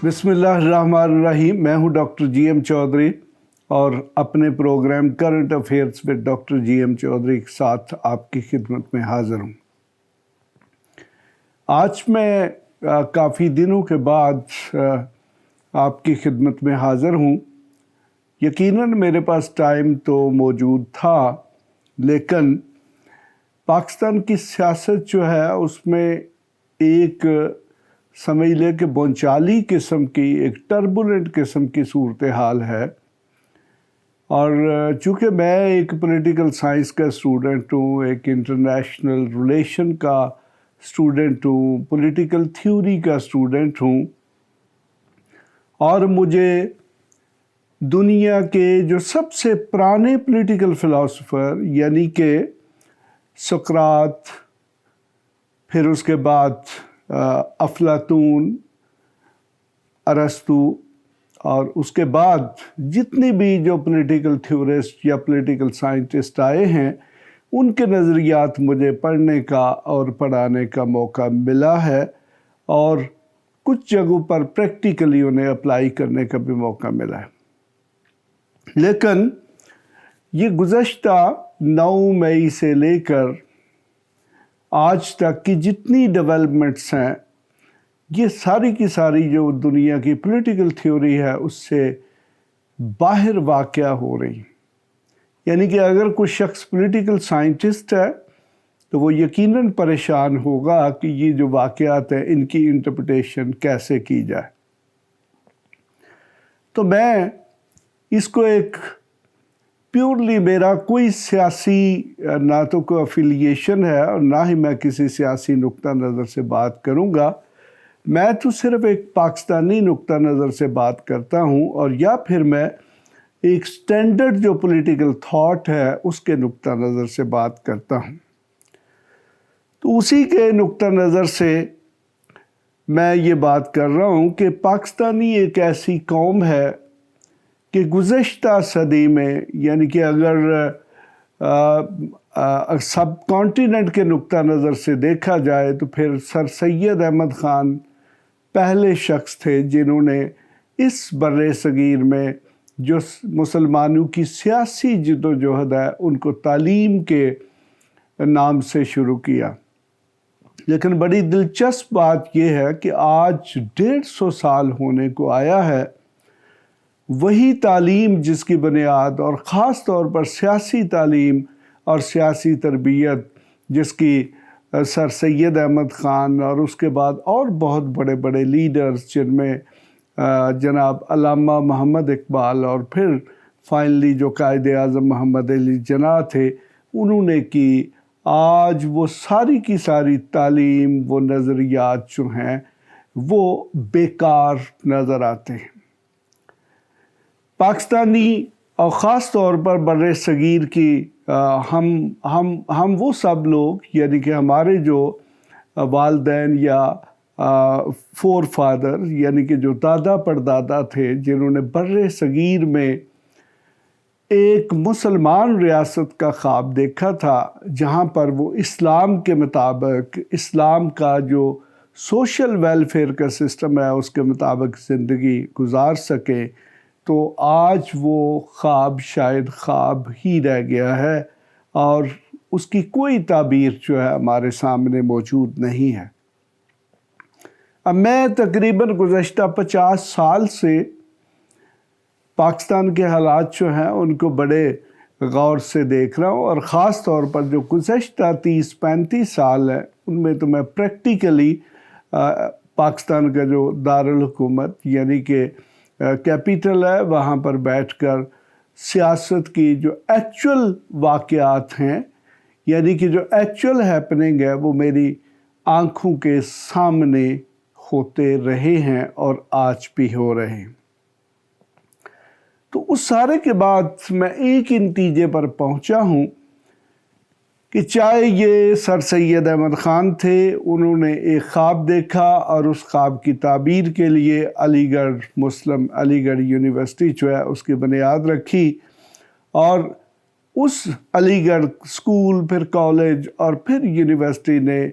बिस्मिल्लाहिर्रहमानिर्रहीम। मैं हूं डॉक्टर GM चौधरी और अपने programme current affairs with doctor GM Chaudhry के साथ आपकी खिदमत में हाज़िर हूं। आज मैं काफ़ी दिनों के बाद आपकी खिदमत में हाज़िर हूं। यकीनन मेरे पास टाइम तो मौजूद था, लेकिन पाकिस्तान की सियासत जो है उसमें एक समझ ले कि बोंचाली किस्म की, एक टर्बुलेंट किस्म की सूरत हाल है। और चूँकि मैं एक पॉलिटिकल साइंस का स्टूडेंट हूँ, एक इंटरनेशनल रिलेशन का स्टूडेंट हूँ, पॉलिटिकल थ्योरी का स्टूडेंट हूँ, और मुझे दुनिया के जो सबसे पुराने पॉलिटिकल फ़िलासफ़र यानी कि सुकरात, फिर उसके बाद अफलातून, अरस्तू, और उसके बाद जितने भी जो पॉलिटिकल थ्योरिस्ट या पॉलिटिकल साइंटिस्ट आए हैं, उनके नज़रियात मुझे पढ़ने का और पढ़ाने का मौका मिला है, और कुछ जगहों पर प्रैक्टिकली उन्हें अप्लाई करने का भी मौका मिला है। लेकिन ये गुज़श्ता 9 मई से लेकर आज तक की जितनी डेवलपमेंट्स हैं, ये सारी की सारी जो दुनिया की पॉलिटिकल थ्योरी है उससे बाहर वाक़या हो रही। यानी कि अगर कोई शख्स पॉलिटिकल साइंटिस्ट है तो वो यकीनन परेशान होगा कि ये जो वाक़यात हैं इनकी इंटरप्रिटेशन कैसे की जाए। तो मैं इसको एक प्योरली, मेरा कोई सियासी ना तो कोई अफिलिएशन है और ना ही मैं किसी सियासी नुक्ता नज़र से बात करूँगा। मैं तो सिर्फ़ एक पाकिस्तानी नुक्ता नज़र से बात करता हूँ, और या फिर मैं एक स्टैंडर्ड जो पॉलिटिकल थॉट है उसके नुक्ता नज़र से बात करता हूँ। तो उसी के नुक्ता नज़र से मैं ये बात कर रहा हूँ कि पाकिस्तानी एक ऐसी कौम है कि गुज़श्ता सदी में, यानी कि अगर सब कॉन्टिनेंट के नुक्ता नज़र से देखा जाए तो फिर सर सैयद अहमद ख़ान पहले शख्स थे जिन्होंने इस बर्रे सगीर में जो मुसलमानों की सियासी जद्दोजहद है उनको तालीम के नाम से शुरू किया। लेकिन बड़ी दिलचस्प बात यह है कि आज 150 साल होने को आया है, वही तालीम जिसकी बुनियाद, और ख़ास तौर पर सियासी तालीम और सियासी तरबियत जिसकी सर सैयद अहमद ख़ान और उसके बाद और बहुत बड़े बड़े लीडर्स जिनमें जनाब अल्लामा मोहम्मद इकबाल और फिर फाइनली जो कायदे आज़म मोहम्मद अली जिन्नाह थे, उन्होंने की, आज वो सारी की सारी तालीम, वो नज़रियात जो हैं वो बेकार नज़र आते हैं। पाकिस्तानी और ख़ास तौर पर बर्रे सगीर की हम वो सब लोग, यानी कि हमारे जो वालदैन या फोर फादर, यानी कि जो दादा परदादा थे, जिन्होंने बर्रे सगीर में एक मुसलमान रियासत का ख्वाब देखा था जहाँ पर वो इस्लाम के मुताबिक, इस्लाम का जो सोशल वेलफेयर का सिस्टम है उसके मुताबिक ज़िंदगी गुजार सके, तो आज वो ख्वाब शायद ख्वाब ही रह गया है और उसकी कोई ताबीर जो है हमारे सामने मौजूद नहीं है। अब मैं तकरीबन गुज़श्ता 50 साल से पाकिस्तान के हालात जो हैं उनको बड़े गौर से देख रहा हूँ, और ख़ास तौर पर जो गुज़श्ता 30-35 साल हैं उनमें तो मैं प्रैक्टिकली पाकिस्तान का जो दारुल हुकूमत यानी कि कैपिटल है, वहाँ पर बैठकर सियासत की जो एक्चुअल वाक़यात हैं, यानी कि जो एक्चुअल हैपनिंग है, वो मेरी आँखों के सामने होते रहे हैं और आज भी हो रहे हैं। तो उस सारे के बाद मैं एक ही नतीजे पर पहुँचा हूँ कि चाहे ये सर सैयद अहमद ख़ान थे, उन्होंने एक ख्वाब देखा और उस ख्वाब की ताबीर के लिए अलीगढ़ यूनिवर्सिटी जो है उसकी बुनियाद रखी, और उस अलीगढ़ स्कूल, फिर कॉलेज और फिर यूनिवर्सिटी ने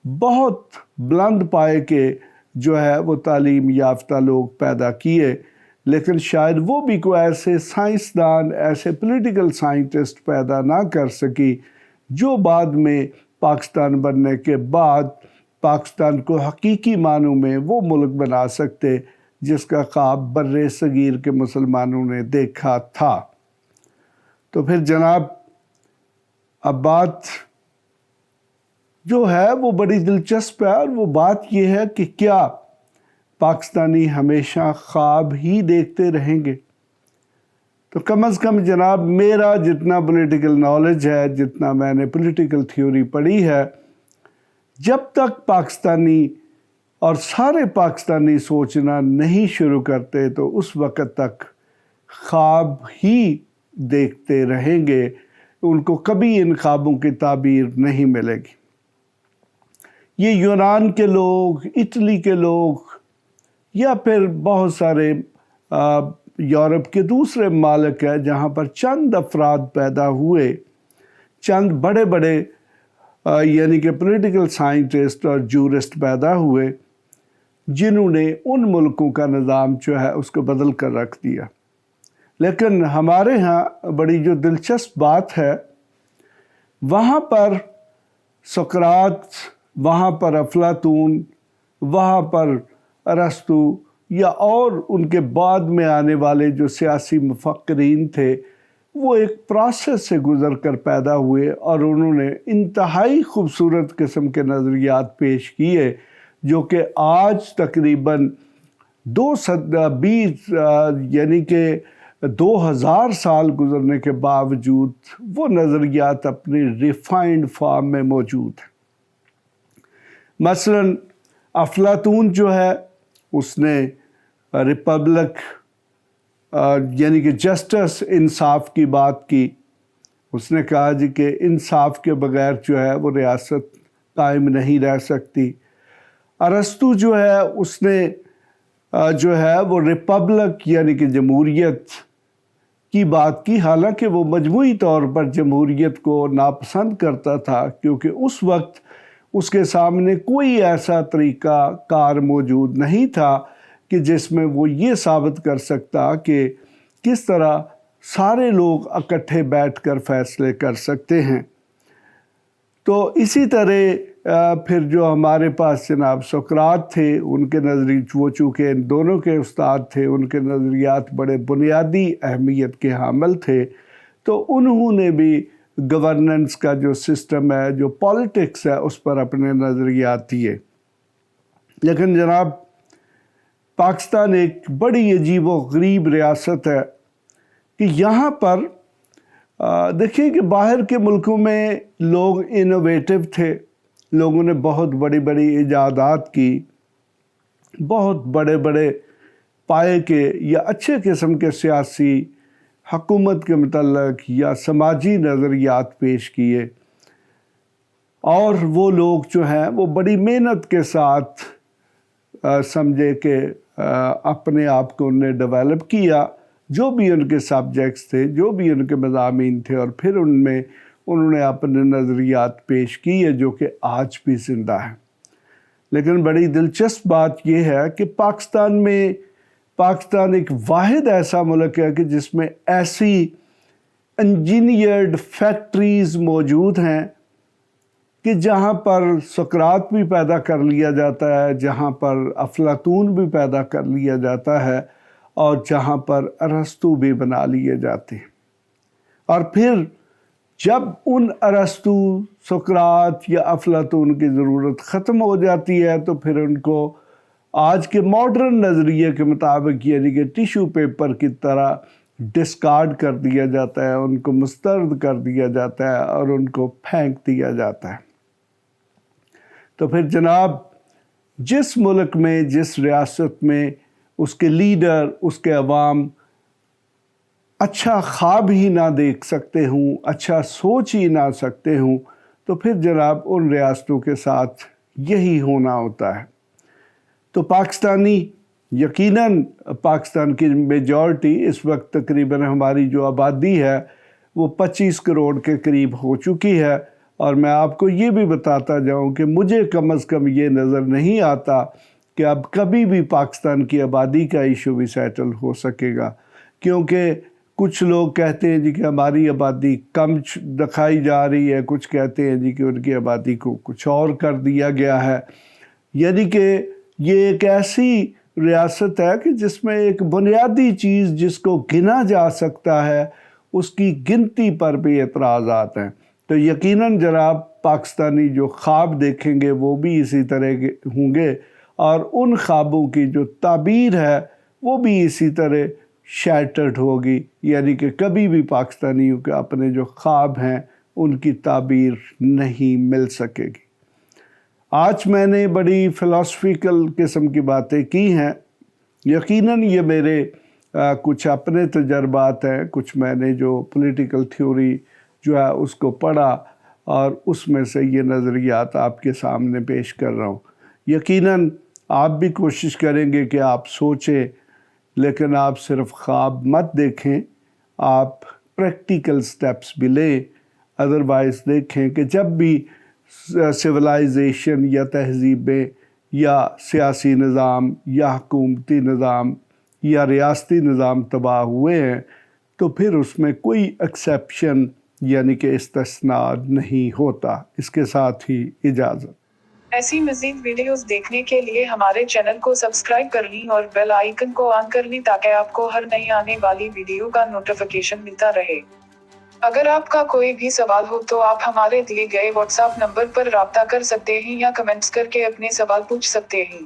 बहुत बुलंद पाए के جو ہے وہ تعلیم یافتہ لوگ پیدا کیے، لیکن شاید وہ بھی کوئی ایسے سائنسدان، ایسے پولیٹیکل سائنٹسٹ پیدا نہ کر سکی جو بعد میں پاکستان بننے کے بعد پاکستان کو حقیقی معنوں میں وہ ملک بنا سکتے جس کا خواب بر صغیر کے مسلمانوں نے دیکھا تھا۔ تو پھر جناب اب بات جو ہے وہ بڑی دلچسپ ہے، اور وہ بات یہ ہے کہ کیا پاکستانی ہمیشہ خواب ہی دیکھتے رہیں گے؟ تو کم از کم جناب میرا جتنا پولیٹیکل نالج ہے، جتنا میں نے پولیٹیکل تھیوری پڑھی ہے، جب تک پاکستانی اور سارے پاکستانی سوچنا نہیں شروع کرتے تو اس وقت تک خواب ہی دیکھتے رہیں گے، ان کو کبھی ان خوابوں کی تعبیر نہیں ملے گی۔ یہ یونان کے لوگ، اٹلی کے لوگ، یا پھر بہت سارے یورپ کے دوسرے ممالک ہیں جہاں پر چند افراد پیدا ہوئے، چند بڑے بڑے یعنی کہ پولیٹیکل سائنٹسٹ اور جورسٹ پیدا ہوئے، جنہوں نے ان ملکوں کا نظام جو ہے اس کو بدل کر رکھ دیا۔ لیکن ہمارے ہاں بڑی جو دلچسپ بات ہے، وہاں پر سقراط، وہاں پر افلاطون، وہاں پر ارسطو، یا اور ان کے بعد میں آنے والے جو سیاسی مفکرین تھے، وہ ایک پروسیس سے گزر کر پیدا ہوئے، اور انہوں نے انتہائی خوبصورت قسم کے نظریات پیش کیے جو کہ آج تقریباً 220 یعنی کہ 2000 سال گزرنے کے باوجود وہ نظریات اپنی ریفائنڈ فارم میں موجود ہیں۔ مثلاً افلاطون جو ہے اس نے ریپبلک یعنی کہ جسٹس، انصاف کی بات کی۔ اس نے کہا جی کہ انصاف کے بغیر جو ہے وہ ریاست قائم نہیں رہ سکتی۔ ارسطو جو ہے اس نے جو ہے وہ ریپبلک یعنی کہ جمہوریت کی بات کی، حالانکہ وہ مجموعی طور پر جمہوریت کو ناپسند کرتا تھا، کیونکہ اس وقت اس کے سامنے کوئی ایسا طریقہ کار موجود نہیں تھا کہ جس میں وہ یہ ثابت کر سکتا کہ کس طرح سارے لوگ اکٹھے بیٹھ کر فیصلے کر سکتے ہیں۔ تو اسی طرح پھر جو ہمارے پاس جناب سقراط تھے، ان کے وہ چونکہ ان دونوں کے استاد تھے، ان کے نظریات بڑے بنیادی اہمیت کے حامل تھے، تو انہوں نے بھی گورننس کا جو سسٹم ہے، جو پالیٹکس ہے، اس پر اپنے نظریات دیے۔ لیکن جناب پاکستان ایک بڑی عجیب و غریب ریاست ہے کہ یہاں پر دیکھیں کہ باہر کے ملکوں میں لوگ انوویٹو تھے، لوگوں نے بہت بڑی بڑی ایجادات کی، بہت بڑے بڑے پائے کے یا اچھے قسم کے سیاسی حکومت کے متعلق یا سماجی نظریات پیش کیے، اور وہ لوگ جو ہیں وہ بڑی محنت کے ساتھ سمجھے کہ اپنے آپ کو انہیں ڈیولپ کیا، جو بھی ان کے سبجیکٹس تھے، جو بھی ان کے مضامین تھے، اور پھر ان میں انہوں نے اپنے نظریات پیش کیے جو کہ آج بھی زندہ ہیں۔ لیکن بڑی دلچسپ بات یہ ہے کہ پاکستان ایک واحد ایسا ملک ہے کہ جس میں ایسی انجینئرڈ فیکٹریز موجود ہیں کہ جہاں پر سقراط بھی پیدا کر لیا جاتا ہے، جہاں پر افلاطون بھی پیدا کر لیا جاتا ہے، اور جہاں پر ارسطو بھی بنا لیے جاتے ہیں۔ اور پھر جب ان ارسطو، سقراط یا افلاطون کی ضرورت ختم ہو جاتی ہے تو پھر ان کو آج کے ماڈرن نظریے کے مطابق یعنی کہ ٹیشو پیپر کی طرح ڈسکارڈ کر دیا جاتا ہے، ان کو مسترد کر دیا جاتا ہے اور ان کو پھینک دیا جاتا ہے۔ تو پھر جناب جس ملک میں، جس ریاست میں اس کے لیڈر، اس کے عوام اچھا خواب ہی نہ دیکھ سکتے ہوں، اچھا سوچ ہی نہ سکتے ہوں، تو پھر جناب ان ریاستوں کے ساتھ یہی ہونا ہوتا ہے۔ تو پاکستانی یقیناً پاکستان کی میجورٹی اس وقت تقریباً ہماری جو آبادی ہے وہ 25 کروڑ کے قریب ہو چکی ہے، اور میں آپ کو یہ بھی بتاتا جاؤں کہ مجھے کم از کم یہ نظر نہیں آتا कि अब कभी भी पाकिस्तान की आबादी का इशू भी सेटल हो सकेगा, क्योंकि कुछ लोग कहते हैं जी कि हमारी आबादी कम दिखाई जा रही है, कुछ कहते हैं जी कि उनकी आबादी को कुछ और कर दिया गया है। यानी कि ये एक ऐसी रियासत है कि जिसमें एक बुनियादी चीज़ जिसको गिना जा सकता है उसकी गिनती पर भी एतराज़ात हैं। तो यकीनन जनाब पाकिस्तानी जो ख्वाब देखेंगे वो भी इसी तरह के होंगे, और उन ख्वाबों की जो ताबीर है वो भी इसी तरह शैटर्ड होगी, यानी कि कभी भी पाकिस्तानियों के अपने जो ख्वाब हैं उनकी ताबीर नहीं मिल सकेगी। आज मैंने बड़ी फ़िलासफ़िकल किस्म की बातें की हैं। यकीनन ये मेरे कुछ अपने तजर्बात हैं, कुछ मैंने जो पॉलिटिकल थ्योरी जो है उसको पढ़ा और उसमें से ये नज़रियात आपके सामने पेश कर रहा हूँ। यकीनन आप भी कोशिश करेंगे कि आप सोचें, लेकिन आप सिर्फ ख्वाब मत देखें, आप प्रैक्टिकल स्टेप्स भी लें। अदरवाइज़ देखें कि जब भी सिविलाइजेशन या तहज़ीबें या सियासी निज़ाम या हुकूमती निज़ाम या रियासती निज़ाम तबाह हुए हैं तो फिर उसमें कोई एक्सेप्शन यानी कि इस्तिस्ना नहीं होता। इसके साथ ही इजाज़त। ऐसी मज़ीद वीडियोस देखने के लिए हमारे चैनल को सब्सक्राइब कर लें और बेल आइकन को ऑन कर लें ताकि आपको हर नई आने वाली वीडियो का नोटिफिकेशन मिलता रहे। अगर आपका कोई भी सवाल हो तो आप हमारे दिए गए व्हाट्सएप नंबर पर राब्ता कर सकते हैं या कमेंट्स करके अपने सवाल पूछ सकते हैं।